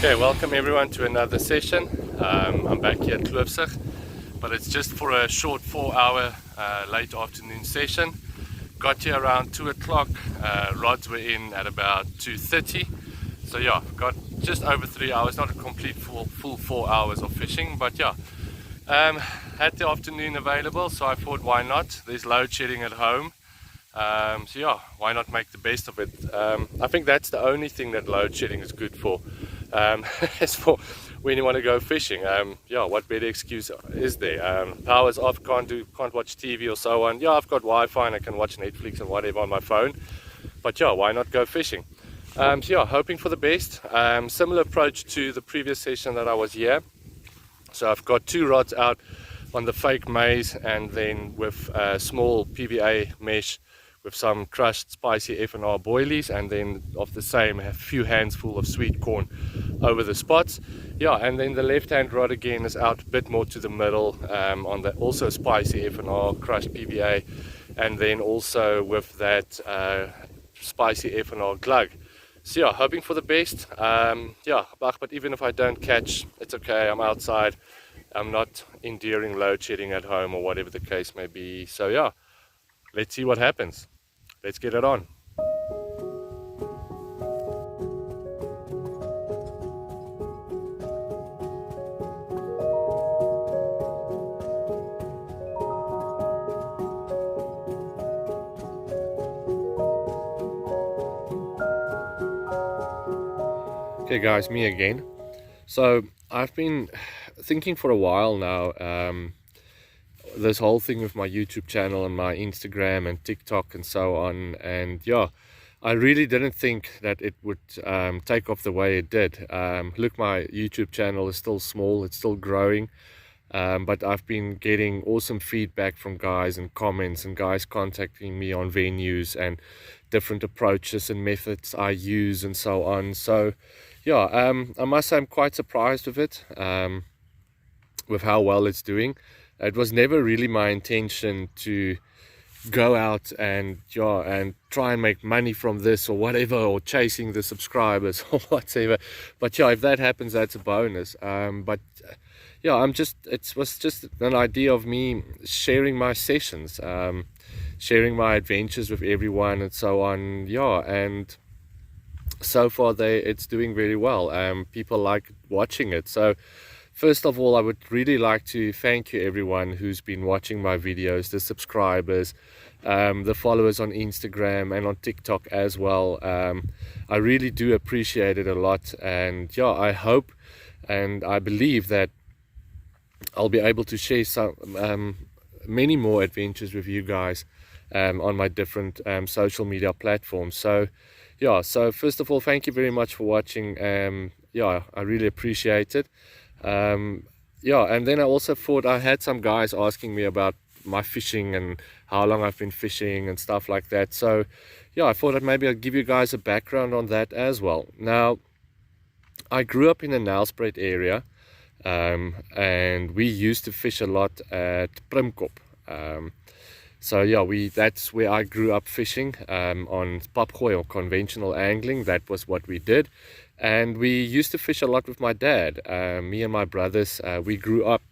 Okay, welcome everyone to another session. I'm back here at Kloofsig, but it's just for a short 4-hour late afternoon session. Got here around 2 o'clock, rods were in at about 2:30. So yeah, got just over 3 hours, not a complete full 4 hours of fishing, but yeah. Had the afternoon available, so I thought why not? There's load shedding at home. So yeah, why not make the best of it? I think that's the only thing that load shedding is good for. As for when you want to go fishing, yeah, what better excuse is there? Power's off, can't watch TV or so on. Yeah, I've got Wi-Fi and I can watch Netflix and whatever on my phone. But yeah, why not go fishing? So yeah, hoping for the best. Similar approach to the previous session that I was here. So I've got 2 rods out on the fake maize, and then with a small PVA mesh with some crushed spicy F&R boilies, and then of the same a few hands full of sweet corn over the spots. Yeah, and then the left hand rod again is out a bit more to the middle on the also spicy F&R crushed PVA, and then also with that spicy F&R glug. So yeah, hoping for the best. Yeah, but even if I don't catch, it's okay, I'm outside. I'm not enduring load shedding at home or whatever the case may be. So yeah, let's see what happens. Let's get it on. Okay guys, me again. So I've been thinking for a while now, this whole thing with my YouTube channel and my Instagram and TikTok and so on, and yeah, I really didn't think that it would take off the way it did. Look, my YouTube channel is still small, it's still growing, but I've been getting awesome feedback from guys and comments, and guys contacting me on venues and different approaches and methods I use and so on. So yeah, I must say I'm quite surprised with it, with how well it's doing. It was never really my intention to go out and try and make money from this or whatever, or chasing the subscribers or whatever. But yeah, if that happens, that's a bonus. But yeah, it was just an idea of me sharing my sessions, sharing my adventures with everyone and so on. Yeah, and so far it's doing very well. People like watching it. So first of all, I would really like to thank you everyone who's been watching my videos, the subscribers, the followers on Instagram and on TikTok as well. I really do appreciate it a lot, and yeah, I hope and I believe that I'll be able to share some many more adventures with you guys on my different social media platforms. So yeah, so first of all, thank you very much for watching. Yeah, I really appreciate it. Yeah, and then I also thought, I had some guys asking me about my fishing and how long I've been fishing and stuff like that. So yeah, I thought that maybe I'll give you guys a background on that as well. Now, I grew up in the Nelspruit area, and we used to fish a lot at Primkop. So yeah, that's where I grew up fishing, on papgooi or conventional angling. That was what we did. And we used to fish a lot with my dad. Me and my brothers, we grew up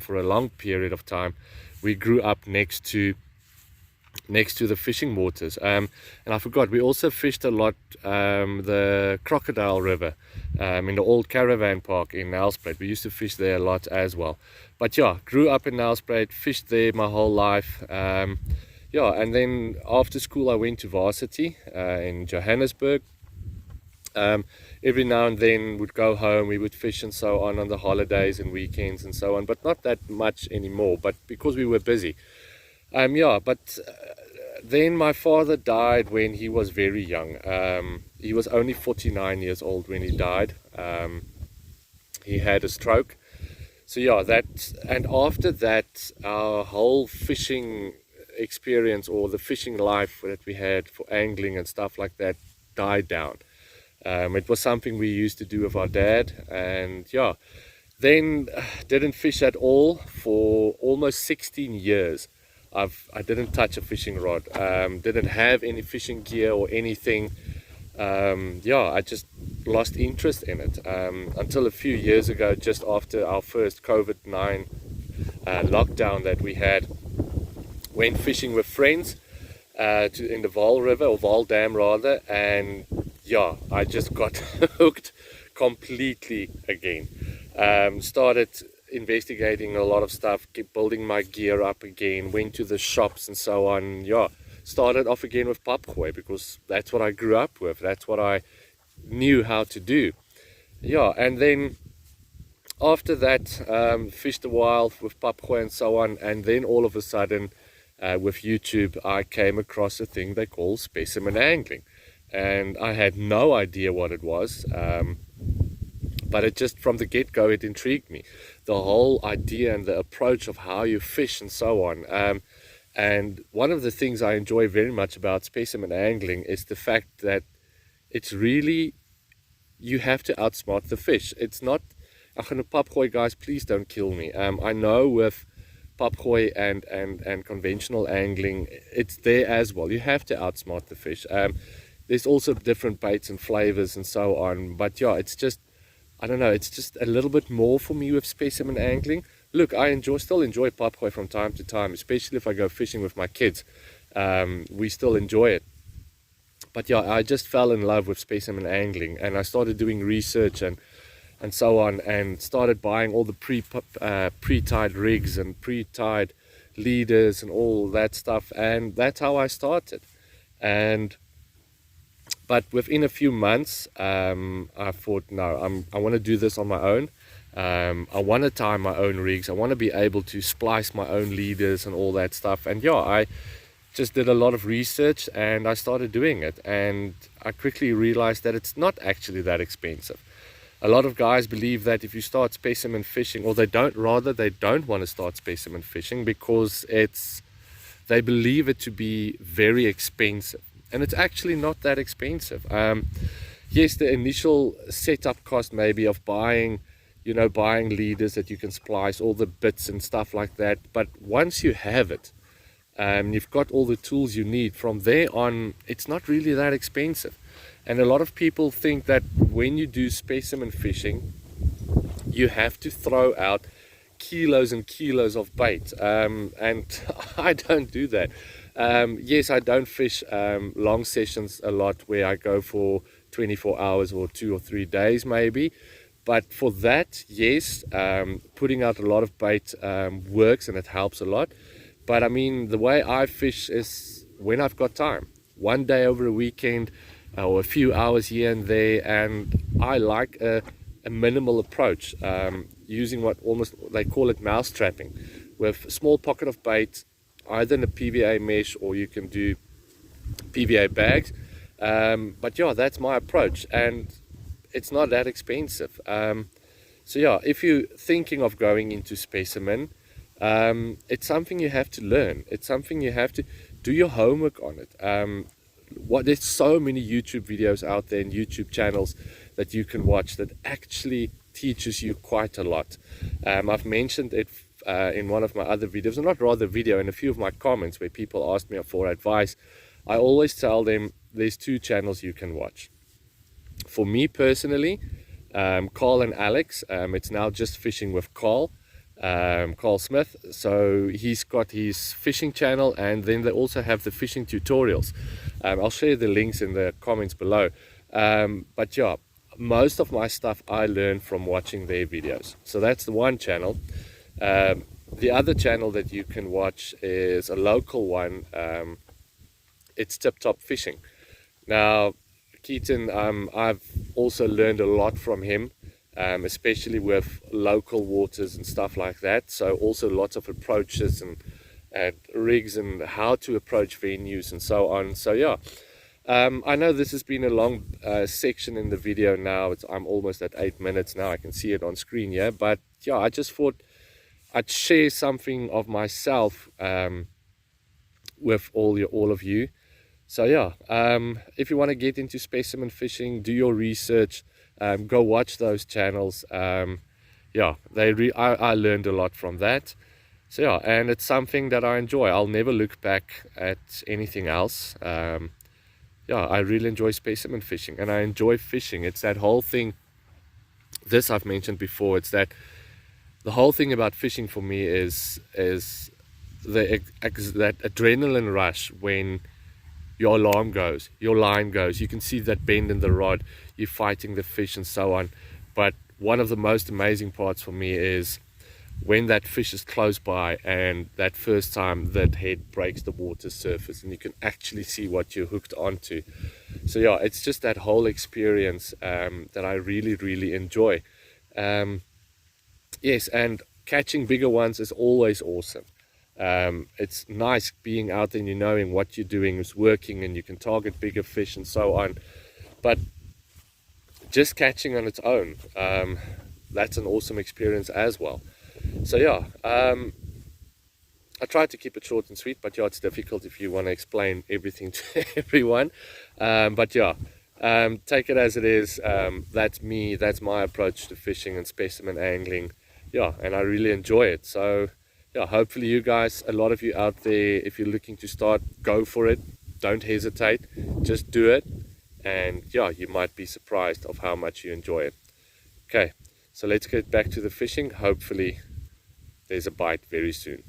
for a long period of time. We grew up next to the fishing waters. And I forgot, we also fished a lot the Crocodile River in the old caravan park in Nelspruit. We used to fish there a lot as well. But yeah, grew up in Nelspruit, fished there my whole life. Yeah, and then after school I went to varsity in Johannesburg. Every now and then would go home, we would fish and so on the holidays and weekends and so on, but not that much anymore, but because we were busy. Yeah, but then my father died when he was very young. He was only 49 years old when he died. He had a stroke. So yeah, and after that, our whole fishing experience, or the fishing life that we had for angling and stuff like that, died down. It was something we used to do with our dad, and yeah, then didn't fish at all for almost 16 years. I didn't touch a fishing rod, didn't have any fishing gear or anything. Yeah, I just lost interest in it until a few years ago, just after our first COVID-19 lockdown that we had. Went fishing with friends in the Vaal River, or Vaal Dam rather, and yeah, I just got hooked completely again. Started investigating a lot of stuff, kept building my gear up again, went to the shops and so on. Yeah, started off again with papgooi because that's what I grew up with, that's what I knew how to do. Yeah, and then after that, fished a while with papgooi and so on, and then all of a sudden with YouTube I came across a thing they call specimen angling, and I had no idea what it was, but it just from the get-go it intrigued me, the whole idea and the approach of how you fish and so on. And one of the things I enjoy very much about specimen angling is the fact that it's really, you have to outsmart the fish. It's not, papgooi, guys, please don't kill me. I know with papgooi and conventional angling, it's there as well. You have to outsmart the fish. There's also different baits and flavors and so on, but yeah, it's just, I don't know, it's just a little bit more for me with specimen angling. Look, I still enjoy papgooi from time to time, especially if I go fishing with my kids. We still enjoy it. But yeah, I just fell in love with specimen angling, and I started doing research and so on, and started buying all the pre-tied rigs and pre-tied leaders and all that stuff, and that's how I started. But within a few months, I thought, no, I want to do this on my own. I want to tie my own rigs. I want to be able to splice my own leaders and all that stuff. And yeah, I just did a lot of research and I started doing it. And I quickly realized that it's not actually that expensive. A lot of guys believe that if you start specimen fishing, or they don't want to start specimen fishing because they believe it to be very expensive. And it's actually not that expensive. Yes, the initial setup cost maybe of buying leaders that you can splice, all the bits and stuff like that. But once you have it, you've got all the tools you need, from there on, it's not really that expensive. And a lot of people think that when you do specimen fishing, you have to throw out kilos and kilos of bait. And I don't do that. Yes, I don't fish long sessions a lot where I go for 24 hours or 2 or 3 days maybe. But for that, yes, putting out a lot of bait works and it helps a lot. But I mean, the way I fish is when I've got time. One day over a weekend or a few hours here and there. And I like a minimal approach, using what they call it mouse trapping, with a small pocket of bait, either in a PVA mesh or you can do PVA bags. But yeah, that's my approach, and it's not that expensive. So yeah, if you're thinking of going into specimen, it's something you have to learn. It's something you have to do your homework on it. There's so many YouTube videos out there and YouTube channels that you can watch that actually teaches you quite a lot. I've mentioned it in one of my other videos, or not rather video, in a few of my comments where people ask me for advice. I always tell them there's 2 channels you can watch. For me personally, Carl and Alex, it's now just fishing with Carl Smith. So he's got his fishing channel, and then they also have the fishing tutorials. I'll share the links in the comments below. But yeah, most of my stuff I learned from watching their videos. So that's the one channel. The other channel that you can watch is a local one. It's Tip Top Fishing. Now, Keaton, I've also learned a lot from him, especially with local waters and stuff like that. So also lots of approaches and rigs and how to approach venues and so on. So yeah, I know this has been a long section in the video now. I'm almost at 8 minutes now. I can see it on screen here. But yeah, I just thought I'd share something of myself with all of you. So yeah, if you want to get into specimen fishing, do your research, go watch those channels. Yeah, I learned a lot from that. So yeah, and it's something that I enjoy. I'll never look back at anything else. yeah, I really enjoy specimen fishing, and I enjoy fishing. It's that whole thing, this I've mentioned before, it's that the whole thing about fishing for me is that adrenaline rush when your alarm goes, your line goes, you can see that bend in the rod, you're fighting the fish and so on. But one of the most amazing parts for me is when that fish is close by and that first time that head breaks the water surface and you can actually see what you're hooked onto. So yeah, it's just that whole experience that I really enjoy. Yes, and catching bigger ones is always awesome. It's nice being out there and you knowing what you're doing is working and you can target bigger fish and so on. But just catching on its own, that's an awesome experience as well. So yeah, I try to keep it short and sweet, but yeah, it's difficult if you want to explain everything to everyone. But yeah, take it as it is. That's me, that's my approach to fishing and specimen angling. Yeah, and I really enjoy it. So yeah, hopefully you guys, a lot of you out there, if you're looking to start, go for it. Don't hesitate, just do it. And yeah, you might be surprised of how much you enjoy it. Okay, so let's get back to the fishing. Hopefully there's a bite very soon.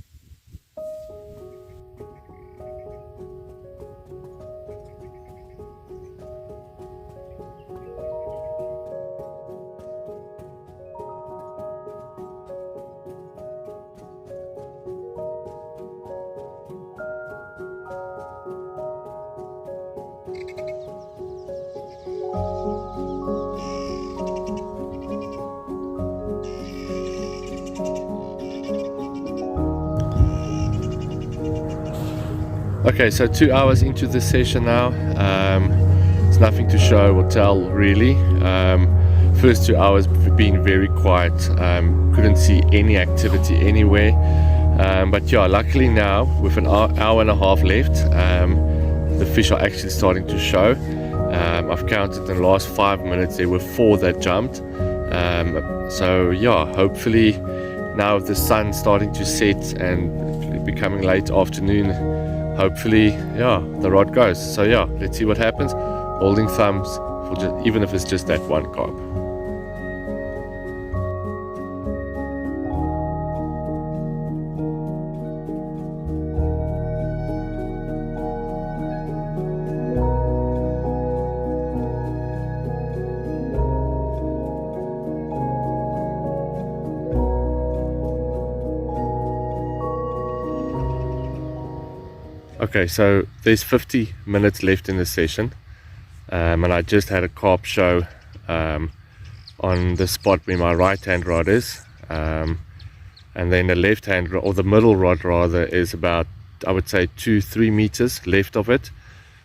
Okay, so 2 hours into the session now. There's nothing to show or tell really. First 2 hours being very quiet. Couldn't see any activity anywhere. But yeah, luckily now with an hour and a half left, the fish are actually starting to show. I've counted in the last 5 minutes there were 4 that jumped. So yeah, hopefully now with the sun starting to set and becoming late afternoon, hopefully yeah, the rod goes. So yeah, let's see what happens. Holding thumbs for just, even if it's just that one carp. Okay, so there's 50 minutes left in the session, and I just had a carp show on the spot where my right hand rod is, and then the left hand, or the middle rod rather, is about, I would say, 2-3 meters left of it.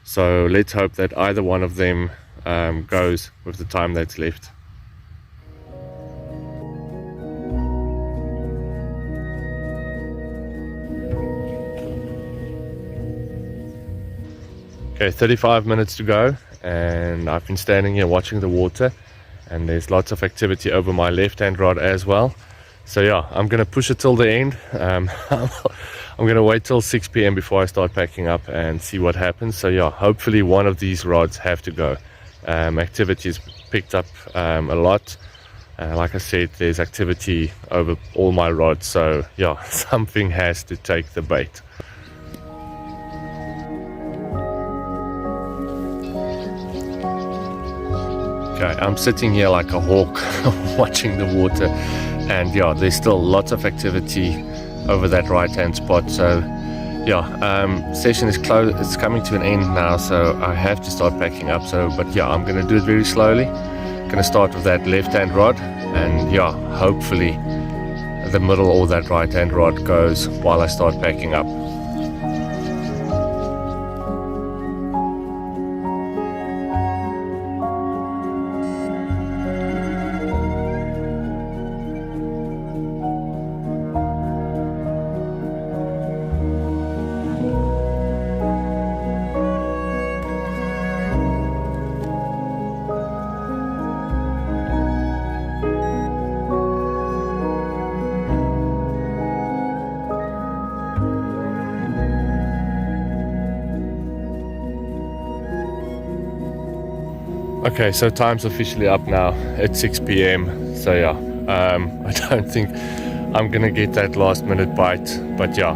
So let's hope that either one of them goes with the time that's left. Okay, 35 minutes to go, and I've been standing here watching the water, and there's lots of activity over my left hand rod as well. So yeah, I'm gonna push it till the end. I'm gonna wait till 6 p.m. before I start packing up and see what happens. So yeah, hopefully one of these rods have to go. Activity's picked up a lot. Like I said, there's activity over all my rods, so yeah, something has to take the bait. Okay, I'm sitting here like a hawk watching the water, and yeah, there's still lots of activity over that right hand spot. So yeah, session is closed, it's coming to an end now, so I have to start packing up. So but yeah, I'm gonna do it very slowly. Gonna start with that left hand rod, and yeah, hopefully the middle or that right hand rod goes while I start packing up. Okay, so time's officially up now. It's 6 p.m. So yeah, I don't think I'm gonna get that last minute bite, but yeah,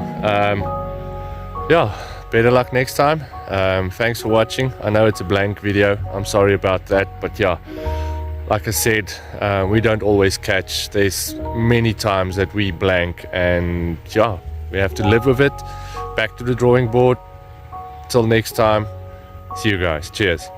better luck next time. Thanks for watching. I know it's a blank video, I'm sorry about that, but yeah, like I said, we don't always catch. There's many times that we blank, and yeah, we have to live with it. Back to the drawing board. Till next time, see you guys. Cheers.